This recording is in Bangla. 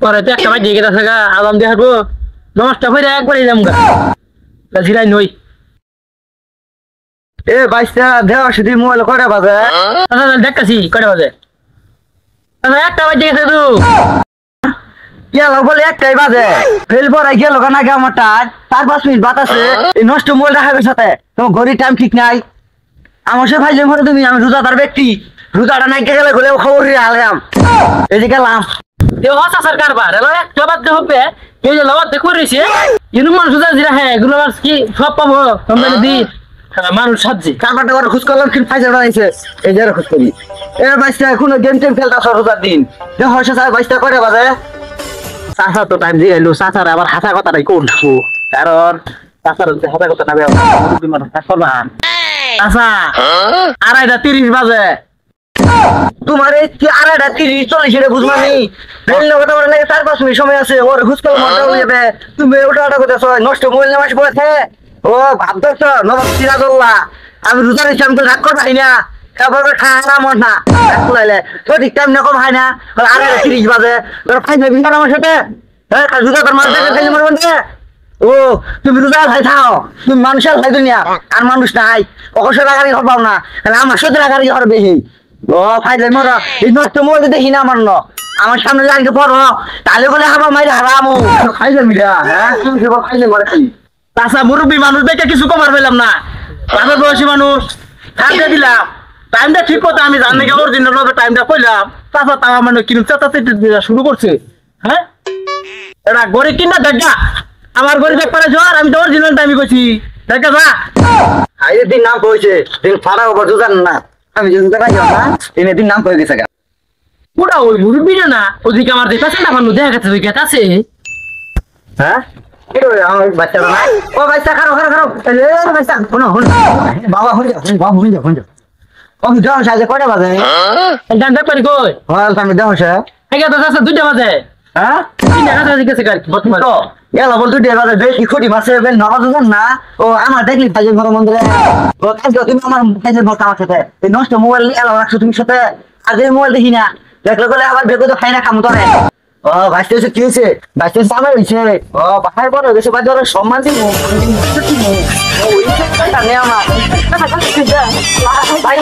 পরে তো একটা বাজে গেছে গা আলাম দিয়ে হাঁটবো নমস্কার হয়ে একবারই যাম গা জিরাই নই এ বাইশটা দেওয়া শুধু মোবাইল কয়টা বাজে দেখতেছি কয়টা বাজে একটা বাজে গেছে তো গেল বলে একটাই বাজে ফেল পড়াই গেল কেন আগে আমার 4-5 মিনিট বাদ আছে এই নষ্ট মোবাইল রাখার সাথে তোমার ঘড়ির টাইম ঠিক নাই আমার সাথে ভাইলে মরে তুমি আমি রোজাদার ব্যক্তি রোজাটা নাই গেলে গেলে খবর দিয়ে আলাম এই যে গেলাম হসার কারবার একটা বাদ হবে এই যে লবাদ দেখো রয়েছে ইনু মানুষ জিরা হ্যাঁ এগুলো কি সব পাবো কোম্পানি দি মানুষ সাজি কারবারটা করে খোঁজ করলাম কিন্তু ফাইজার বানাইছে এই যে খোঁজ করি এ বাইশটা এখনো গেম টেম খেলতে আসো রোজার দিন যে হয়তো স্যার বাইশটা করে বাজে চাচা তো টাইম দিয়ে এলো চাচার আবার হাসা কথাটাই করবো কারণ চাচার হাসা কথা না করবা চাচা 2:30 বাজে তোমার এই 2:30-40 এটা বুঝবানি রেল কথা বলে লাগে 4-5 মিনিট সময় আছে ওর খোঁজ করলে মজা হয়ে যাবে তুমি ওটা করতেছ নষ্ট মোবাইল নামাজ পড়েছে ও ভাবতেছ নবাব সিরাজুল্লাহ আমি রোজার ইসলাম তো রাগ করবাই না তারপরে খাওয়া মন না লাইলে তো ঠিক টাইম না কম হয় না 2:30 বাজে ফাইনাল বিকার আমার সাথে হ্যাঁ রোজা তোর মাঝে খাইলে মনে মনে ও তুমি রোজা ভাই থাও তুমি মানুষের ভাই দুনিয়া আর মানুষ নাই অকস্মাৎ রাগারি করবাও না তাহলে আমার সাথে রাগারি করবে ও ফাইনাল মর এই নষ্ট মোবাইল দেখি না আমার আমার সামনে জানতে পড়ো তাহলে বলে হাবা মাইরে হারামো খাইলে মিলা হ্যাঁ তুমি সেবা খাইলে মরে খাই তাছা মুরব্বী মানুষ দেখে কিছু কমার পেলাম না তাদের বয়সী মানুষ থাকতে দিলাম টাইমটা ঠিক করতে আমি জানি না ওর দিনের টাইমটা কইলাম তাছা তাও মানে কিনু চাচাতে শুরু করছে হ্যাঁ এটা গড়ি কিনা দেখা আমার গড়ি দেখ পারে জ্বর আমি তো অরিজিনাল টাইমই কইছি দেখা যা আইরে দিন নাম কইছে দিন ফাড়া ওপর তো জান না আমি যদি দেখা যাও না দিন নাম কই গেছে গা পুরা ওই মুরব্বী না ওদিকে আমার দেখাছে না মানুষ দেখা গেছে ওই গেট আছে হ্যাঁ কি রে আমার বাচ্চা না ও বাচ্চা খারাপ এ বাচ্চা শোনো বাবা হয়ে যা বাবা হয়ে যা ও যাও সাজে কয়টা বাজে গান দেখ পারি কই হল তুমি দাও সে আগে তো আছে 2টা বাজে হ্যাঁ 3টা কাছে গেছে গাড়ি বর্তমান তো এলা বল 2টা বাজে দেখি খুঁটি মাসে বেন নামাজ জান না ও আমার দেখলি ফাইজে ঘর মন্দিরে ও কাজে তুমি আমার ফাইজে ঘর আমার সাথে এই নষ্ট মোবাইল এলা রাখছো তুমি সাথে আজ এই মোবাইল দেখি না দেখলে বলে আবার বেগো তো খাই না খামু তোরে ও বাইস্তেছে কি হইছে বাইস্তেছে আমার হইছে ও বাহার বড় গেছে বাদ ধরে সম্মান দিব ও ওই কথা নে আমার ভাই